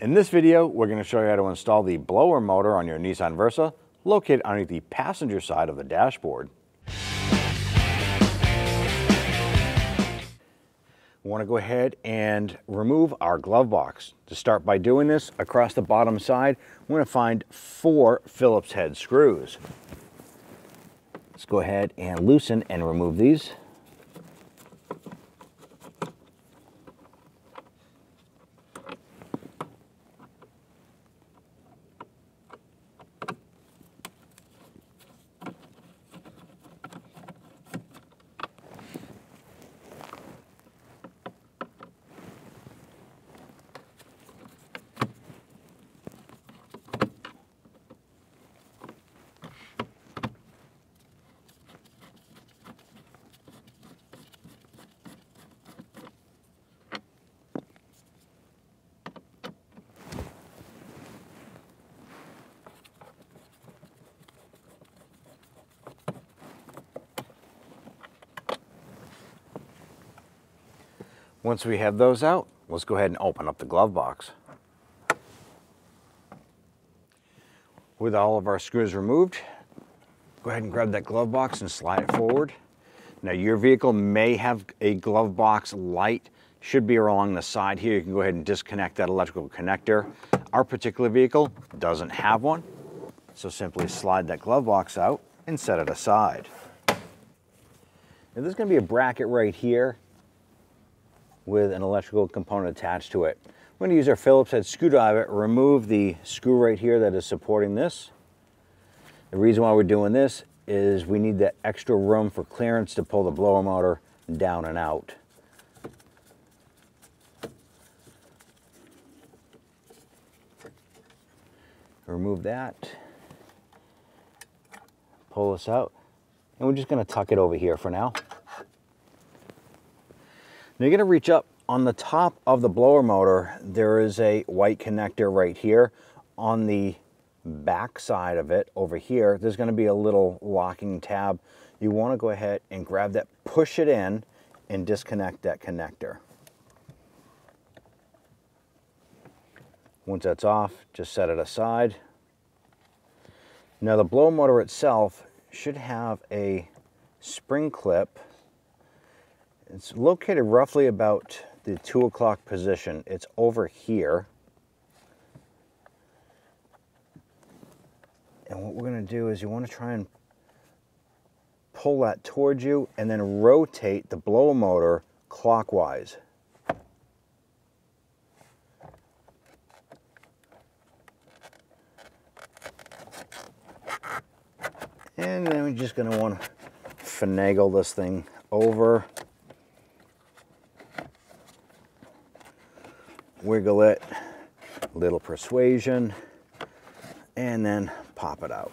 In this video, we're going to show you how to install the blower motor on your Nissan Versa, located underneath the passenger side of the dashboard. We want to go ahead and remove our glove box. To start by doing this, across the bottom side, we're going to find 4 Phillips head screws. Let's go ahead and loosen and remove these. Once we have those out, let's go ahead and open up the glove box. With all of our screws removed, go ahead and grab that glove box and slide it forward. Now your vehicle may have a glove box light, should be along the side here. You can go ahead and disconnect that electrical connector. Our particular vehicle doesn't have one, so simply slide that glove box out and set it aside. Now there's going to be a bracket right here with an electrical component attached to it. We're going to use our Phillips head screwdriver, remove the screw right here that is supporting this. The reason why we're doing this is we need that extra room for clearance to pull the blower motor down and out. Remove that, pull this out, and we're just going to tuck it over here for now. Now you're going to reach up on the top of the blower motor. There is a white connector right here. On the back side of it over here, there's going to be a little locking tab. You want to go ahead and grab that, push it in, and disconnect that connector. Once that's off, just set it aside. Now the blower motor itself should have a spring clip. It's located roughly about the 2 o'clock position. It's over here. And what we're going to do is you want to try and pull that towards you and then rotate the blower motor clockwise. And then we're just going to want to finagle this thing over. Wiggle it, a little persuasion, and then pop it out.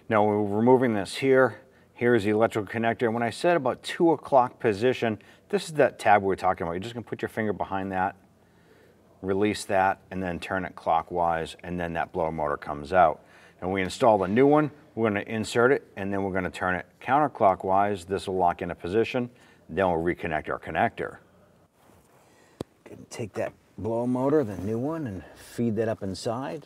Now we're removing this here. Here's the electrical connector. And when I said about 2 o'clock position, this is that tab we were talking about. You're just gonna put your finger behind that, release that, and then turn it clockwise, and then that blower motor comes out. And we install the new one, we're going to insert it, and then we're going to turn it counterclockwise. This will lock in a position, then we'll reconnect our connector. Take that blower motor, the new one, and feed that up inside.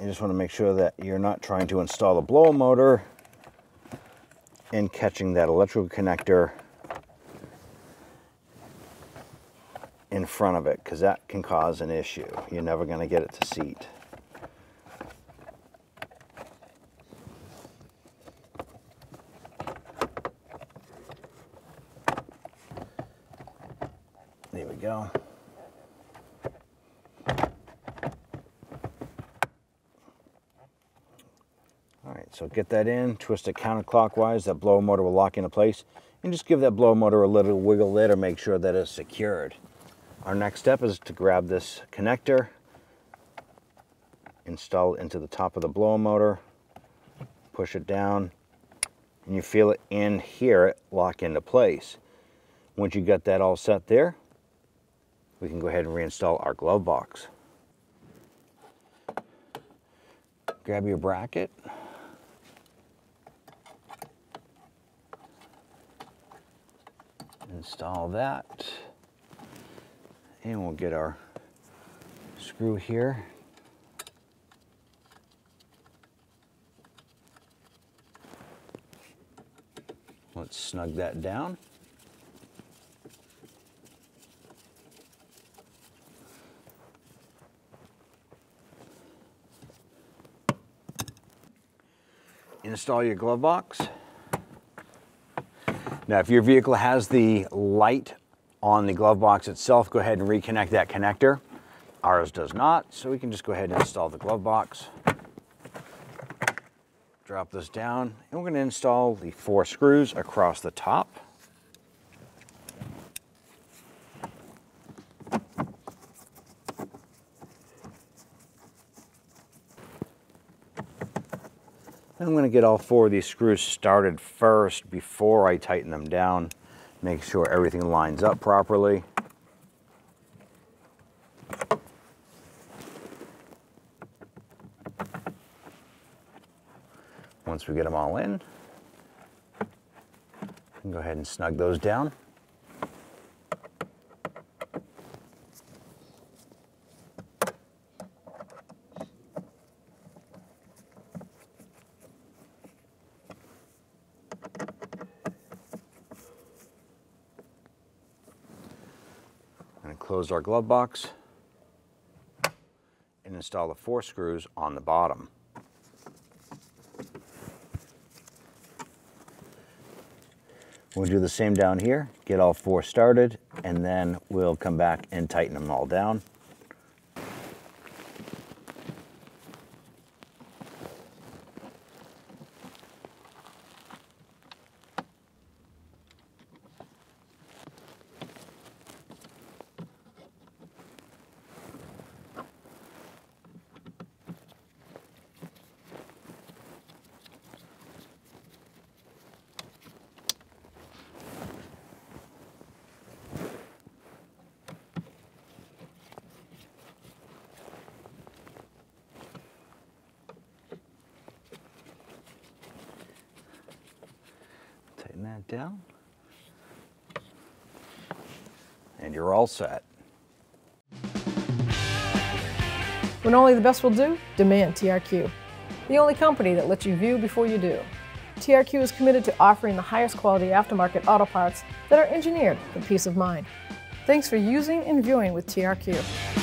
You just want to make sure that you're not trying to install the blower motor and catching that electrical connector in front of it, because that can cause an issue. You're never going to get it to seat. There we go. All right, so get that in, twist it counterclockwise. That blower motor will lock into place. And just give that blower motor a little wiggle there to make sure that it's secured. Our next step is to grab this connector, install it into the top of the blower motor, push it down, and you feel it in here lock into place. Once you got that all set there, we can go ahead and reinstall our glove box. Grab your bracket. Install that. And we'll get our screw here. Let's snug that down. Install your glove box. Now, if your vehicle has the light on the glove box itself, go ahead and reconnect that connector. Ours does not, so we can just go ahead and install the glove box. Drop this down, and we're going to install the 4 screws across the top. I'm going to get all 4 of these screws started first before I tighten them down. Make sure everything lines up properly. Once we get them all in, we can go ahead and snug those down. And close our glove box and install the 4 screws on the bottom. We'll do the same down here, get all 4 started, and then we'll come back and tighten them all down. Tighten that down, and you're all set. When only the best will do, demand TRQ. The only company that lets you view before you do. TRQ is committed to offering the highest quality aftermarket auto parts that are engineered for peace of mind. Thanks for using and viewing with TRQ.